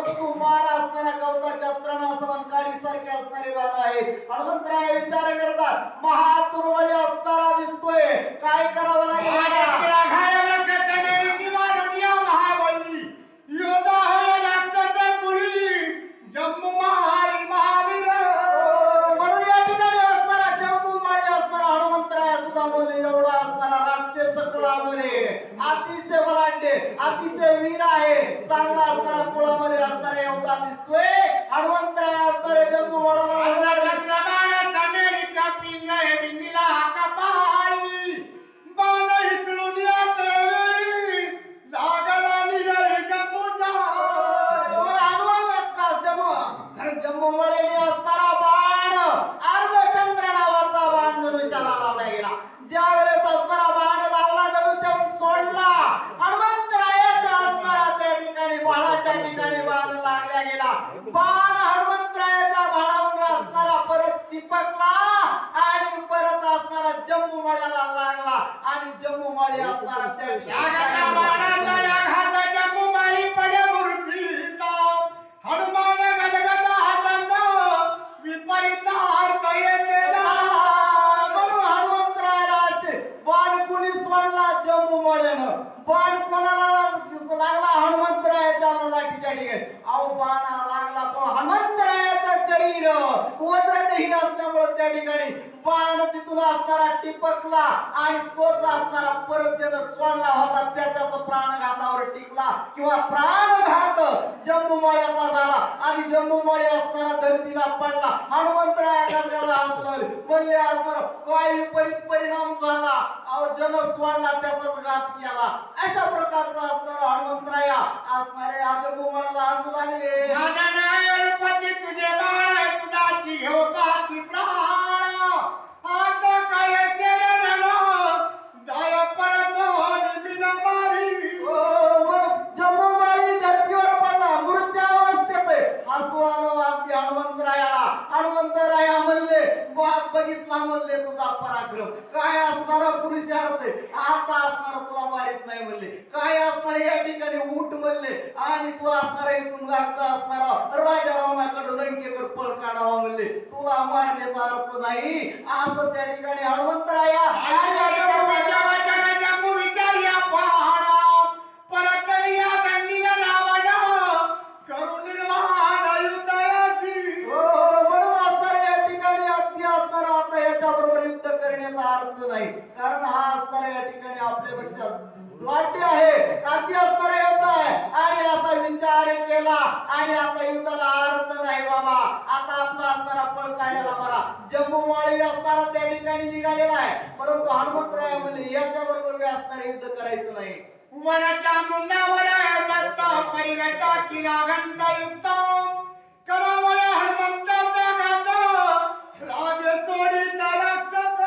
परंतु मार असणारा गवताच्या तृणासमान काडीसारखे असणारे बाण आहेत. हनुमंतराय विचार करतात, महातुरवळी असणारा दिसतोय, काय करावं लागेल? जम्मू महाळी महावीर म्हणून या ठिकाणी असणारा जम्मू माळी असणारा हनुमंतराय सुद्धा बोलले एवढा असणारा राक्षस कुळामध्ये अतिशय बलाढ्य अतिशय वीर आहे, चांगला असणारा कुळामध्ये असणारा एवढा दिसतोय. हनुमंतराय असणारे जम्मू माळाला चंद्रबाण समेलिका पिंगळे बिंदीला कपाळी बाण हिसळून येते वेळी लागला निडळी जम्मूचा. जम्मू मळेने असणारा बाण अर्धचंद्र नावाचा बाण धनुष्याला लावला गेला. ज्या वेळेस असणारा बाण लावला धनुष्याहून सोडला, हनुमंतरायाच्या असणारा त्या ठिकाणी बाणाच्या ठिकाणी बाण लागला गेला. बाण हनुमंतरायाच्या बाणावर असणारा परत टिपकला आणि परत असणारा जम्मू मळ्याला लागला आणि जम्मू मळी असणारा त्या बाणाचा आघात जम्मू माळी पडे मूर्छित. हनुमान गदगद हातात विपरीत अर्थ येते. म्हणून हनुमंतरायाला बाण कुणी सोडला जम्मू मळ्यानं, बाण कोणाला लागला? हनुमंतरायाच्या लाठीच्या ठिकाणी. अहो बाण लागला पण हनुमंतरायाचं शरीर वज्रदेही असल्यामुळे त्या ठिकाणी बाण तिथून असणारा टिपकला आणि तोच असणारा परत ज्यानं सोडला होता त्याच्याच प्राणघातावर टिकला किंवा प्राणघात जम्मू मळ्याचा झाला आणि जम्मू मळे असणारा धरतीला पडला. हनुमंतरायाला असणार म्हणले असणार काय विपरीत परिणाम झाला, अहो जन सोडला त्याचाच घात केला. अशा प्रकारचा असणारा हनुमंतराया असणारे आज जम्मू मळ्याला हसू लागले. माझा नायरपती तुझे बाळ तुझाची घेऊ पाती प्राण. आता काय सेरण जाय परत निमिना मारी. जम्मू माळी धरतीवर पडला मूर्छा अवस्थेत हसू आलो अगदी हनुमंतरायाला. हनुमंतराया म्हणले बाग बघितला म्हणले तुझा पराक्रम, काय असणारा पुरुषार्थ आता असणारा तुला मारित नाही म्हणले, काय असणार या ठिकाणी उठ म्हणले आणि तू असणारा इथून लागता असणारा राजा रावणाकडे लंकेकडे पळ काढावा म्हणले, तुला मारण्याचा अर्थ नाही असं त्या ठिकाणी हनुमंतराया जम्मू विचारिया पहाडा परत या दंडीला रावण करू निर्वाण युद्धाशी. म्हणून असणारा या ठिकाणी अगदी असणारा आता याच्या बरोबर युद्ध करण्याचा अर्थ नाही, कारण हा असणारा या ठिकाणी आपल्यापेक्षा लाट्य आहे, अगदी असणारा युद्ध आहे आणि असा विचार केला आणि आता युद्धाला अर्थ नाही बाबा, आता आपला असणारा पळ काढायला बरा. जम्मू माळी असणारा त्या ठिकाणी निघालेला आहे, परंतु हनुमंतराय म्हणले याच्या बरोबर असणारे युद्ध करायचं नाही. वनाच्या मुंडावर दत्त परिगटा किला घंटा युक्त करावया हनुमंताचा घात राग सोडी राक्षस.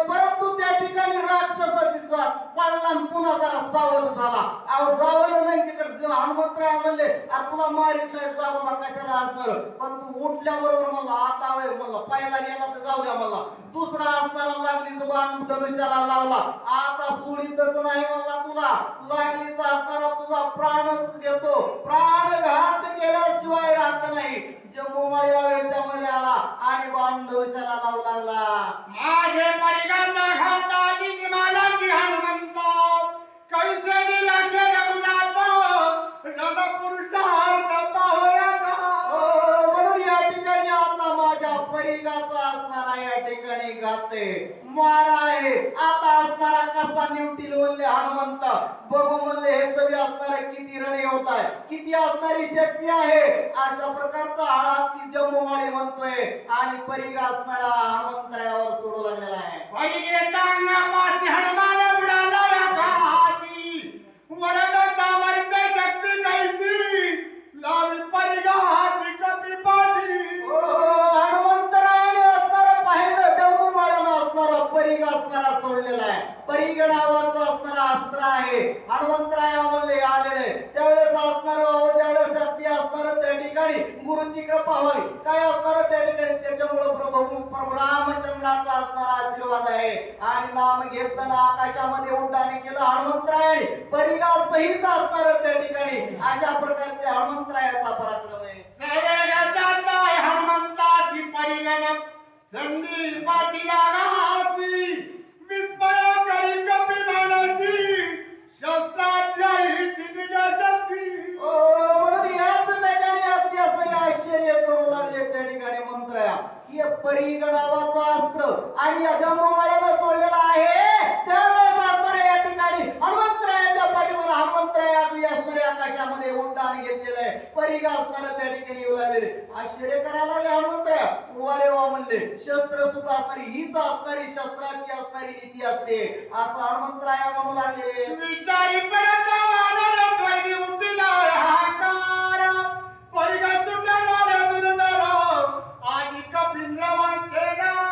परंतु त्या ठिकाणी राक्षसाची साथ पडला पुन्हा जरा सावध झाला. अहो जावं नाही तिकडे हनुमंतराय म्हणले अरे तुला मारित नाही जा बाबा कशाला असणार, पण तू उठल्याबरोबर म्हणला आता वय म्हणला पहिला गेला तर जाऊ द्या म्हणला, दुसरा असणारा लागलीच बाण धनुष्याला लावला, आता सोडीतच नाही म्हणला तुला, लागलीचा असणारा तुझा प्राणच घेतो, प्राणघात केल्याशिवाय राहत नाही. जम्मू माळी आवेशामध्ये आला आणि बाण धनुष्याला लावू लागला. माझे परिगाचा घाताजी निमाला की हनुमंत कैसे निराखे रघुनाथ रण पुरुषार्थ पाहोयाचा. म्हणून या ठिकाणी आता माझ्या परिगाचा असणारा या ठिकाणी गाते मारा आहे, आता असणारा कसा निवटील म्हणले हनुमंत बघू म्हणले हे चवी असणारा किती रणे होत आहे, किती असणारी शक्ती आहे. अशा प्रकारचा आळा ती जम्मू माळी म्हणतोय आणि परिगा असणारा हनुमंतरायावर सोडू लागलेला आहे. परिगे चांगल्यापाशी हनुमान उडाला आकाशी वरद सामर्थ्य शक्ती कैसी लावी परिगाची कपी पाठी. हनुमंतरायाने असणारा पाहिलं जम्मू माळ्यानं असणारा परिगा असणारा सोडलेला आहे. परिग नावाचं असणारा अस्त्र आहे, हनुमंतराया म्हणले आलेले त्यावेळेस असणार त्यावेळेस शक्ती असणार त्या ठिकाणी गुरुची कृपा होय काय असणार त्या ठिकाणी त्याच्यामुळे प्रभू रामचंद्राचा असणारा आशीर्वाद आहे आणि नाम घेतलं ना आकाशामध्ये उड्डाण केलं हनुमंतरायाने परिगा सहित असणार त्या ठिकाणी अशा प्रकारचे हनुमंतरायाचा पराक्रम आहे. सवेगा जाताय हनुमंतासी परिगणप संधी पाटीला घासी विस्मय करी कपिमानाची शस्त्राच्या हिची निजा शक्ती. म्हणून याच ठिकाणी अगदी असं आश्चर्य करू लागले त्या ठिकाणी मंत्रया की परिगण नावाचं अस्त्र आणि या जम्मूवाड्याला सोडलेला आहे त्यावेळेस असणारे या ठिकाणी हनुमंतरायाच्या पाठीवर हनुमंतराय अगदी असणारे आकाशामध्ये उड्डाण घेतलेलं आहे परिगा असणारं त्या ठिकाणी येऊ लागलेले आश्चर्य करायला लागले हनुमंतराया वारे वा म्हणले शस्त्र सुद्धा असणारी हीच असणारी शस्त्राची असणारी नीती असते असं हनुमंतराया म्हणू लागलेले. विचारी पडत वानर स्वर्गी उठिला हाकार परिगा सुटणाऱ्या दुर्धर आजी कपिंद्रवांचे नाव.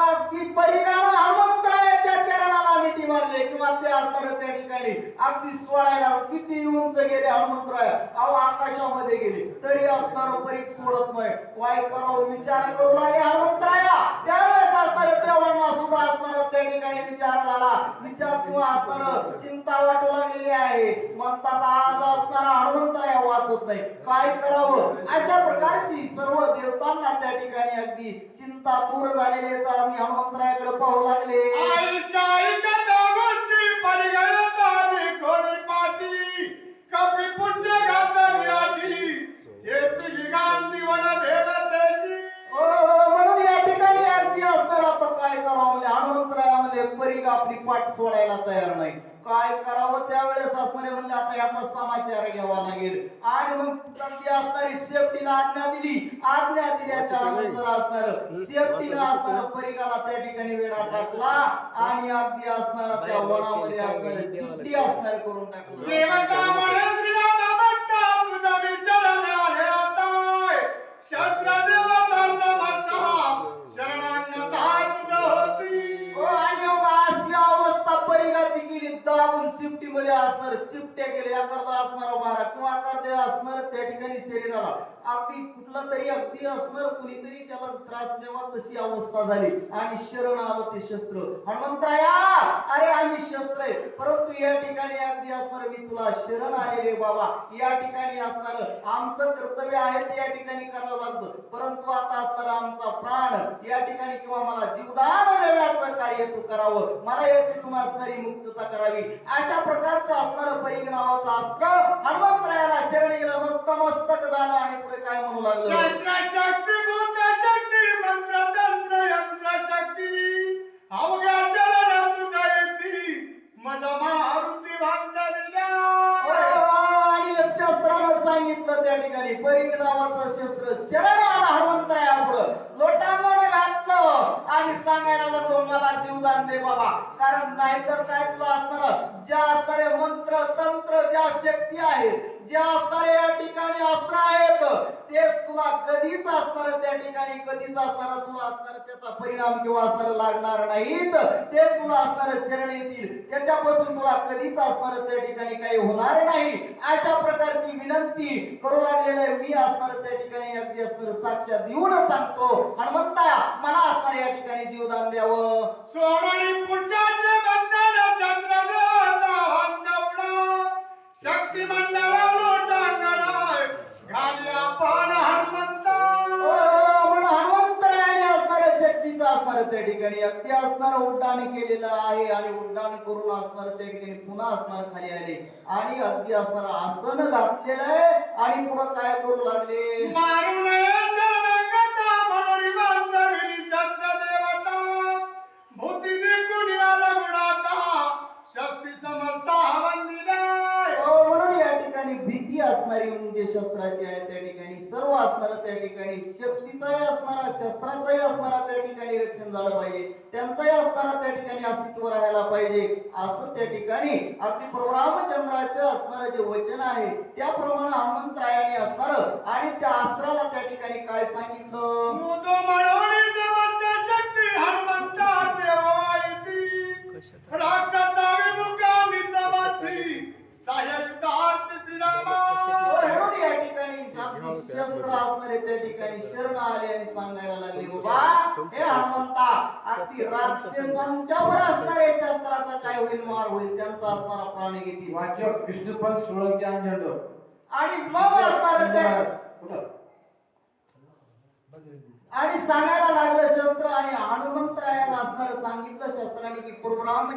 अगदी परिगानं हनुमंतरायाच्या चरणाला मिठी मारले किंवा ते असणारं त्या ठिकाणी अगदी सोडायला किती उंच गेले हनुमंतराय अहो आकाशामध्ये गेले तरी असणारं परीग सोडत नाही काय करावं विचार करू लागले हनुमंतराया त्यावेळेस असणारं देवांना सुद्धा असणारं त्या ठिकाणी विचार झाला विचार किंवा असणारं चिंता वाटू लागलेली आहे म्हणतात आज असणारा हनुमंतराया वाचत नाही काय करावं अशा प्रकारची सर्व देवतांना त्या ठिकाणी अगदी चिंता दूर झालेली आहेत आणि हनुमंतरायाकडे पाहू लागले. आईशाई कथा गोष्टी परिगणता देखोनी पाटी कपी पुढचे घातली आटी चेपी गांधी वन देवतेची. म्हणून या ठिकाणी अगदी असणार आता काय करावं म्हणजे हनुमंतराया म्हणजे परिग आपली पाठ सोडायला तयार नाही काय करावं त्यावेळेस असणारे म्हणजे आता याचा समाचार घ्यावा लागेल आणि मग अगदी असणारी सेफ्टीला आज्ञा दिल्याच्या नंतर असणार सेफ्टीला असणार परिगाला त्या ठिकाणी वेळा टाकला आणि अगदी असणार त्या वनामध्ये असणार चिठ्ठी असणार करून टाकलं. देवता म्हणे श्रीनाथ भक्ता तुझा मी शरण आले आता शस्त्र देवता समसा शरणागता तुझ होती. आणि अशी अवस्था परिगाची केली दाबून शिफ्टी मध्ये असणार चिपट्या केल्या याकरता असणार मारा किंवा करते असणार त्या ठिकाणी शरीराला अगदी कुठला तरी अगदी असणार कुणीतरी त्याला त्रास द्यावा तशी अवस्था झाली आणि शरण आलं ते शस्त्र हनुमंतराया अरे आम्ही शस्त्र आहे परंतु या ठिकाणी अगदी असणार मी तुला शरण आलेले बाबा या ठिकाणी असणार आमचं कर्तव्य आहे ते या ठिकाणी करावं लागतं परंतु आता असणार आमचा प्राण या ठिकाणी किंवा मला जीवदान देण्याचं कार्य तू करावं मला याच्यातून असणारी मुक्तता करावी अशा प्रकारचं असणारं परिग नावाचं अस्त्र हनुमंतरायाला शरण गेलं नतमस्तक झालं आणि पुढे काय म्हणू लागलं शस्त्र शक्ती भूत शक्ती मंत्र तंत्र यंत्र शक्ती अवघ्या चरण तुझा येती माझा मारुती भांचा आणि शस्त्रानं सांगितलं त्या ठिकाणी परिग नावाचं शस्त्र शरण आला हनुमंतरायापुढं लोटांगण घातलं आणि सांगायला लागलो मला जीवदान दे बाबा कारण नाहीतर काय तुला असणार ज्या असणारे मंत्र तंत्र ज्या शक्ती आहेत ज्या असणारे या ठिकाणी अस्त्र आहेत तेच तुला कधीच असणार त्या ठिकाणी कधीच असणार तुला असणार त्याचा परिणाम किंवा असणार लागणार नाहीत ते तुला असणार शरण येतील त्याच्यापासून तुला कधीच असणार त्या ठिकाणी काही होणार नाही अशा प्रकारची विनंती करू लागलेले मी असणार त्या ठिकाणी अगदी असणार साक्षात येऊन सांगतो हनुमंता मला असणार या ठिकाणी जीवदान द्यावं सोडणी पुढच्याचे बंधन चंद्र देवता भांचा उडा शक्ती मंडळा लोटांगणाय घाली आपण हनुमंता म्हणून हनुमंतरायाने असणाऱ्या शक्तीचं असणार त्या ठिकाणी अगदी असणार उड्डाण केलेलं आहे आणि उड्डाण करून असणार त्या ठिकाणी पुन्हा असणार खाली आले आणि अगदी असणार आसन घातलेलं आहे आणि पुढे काय करू लागले मारू नये शरणागता म्हणून माणसा विनी शस्त्र देवता भूती देखून आला गुणाता शस्ती समजता वंदिलाय म्हणून या ठिकाणी भीती असणारी म्हणजे शस्त्राची आहे त्या ठिकाणी सर्व असणार त्या ठिकाणी शक्तीचाही असणारा शस्त्राचाही असणारा त्या ठिकाणी रक्षण झालं पाहिजे त्यांचाही असणारा त्या ठिकाणी अस्तित्व राहायला पाहिजे असं त्या ठिकाणी अगदी प्रभू रामचंद्राचं असणारं जे वचन आहे त्याप्रमाणे हनुमंतरायाने असणार आणि त्या अस्त्राला त्या ठिकाणी काय सांगितलं मुदो म्हणून समजते शक्ती हनुमंता देवा येती राक्षसावी मुखांनी समजती सायलता आरती श्रीरामा म्हणून या ठिकाणी शस्त्र असणारे शरण आले आणि सांगायला लागले बाबा हे हनुमंता अगदी राक्षसांच्यावर असणारे शस्त्राचा काय होईल मार होईल त्यांचा असणारा प्राणी घेतील वाचक विष्णुपंत सोळंकी अंजंड आणि मग असणार आणि सांगायला लागलं शस्त्र आणि हनुमंतरायाला असणारं सांगितलं शस्त्राने की प्रभू राम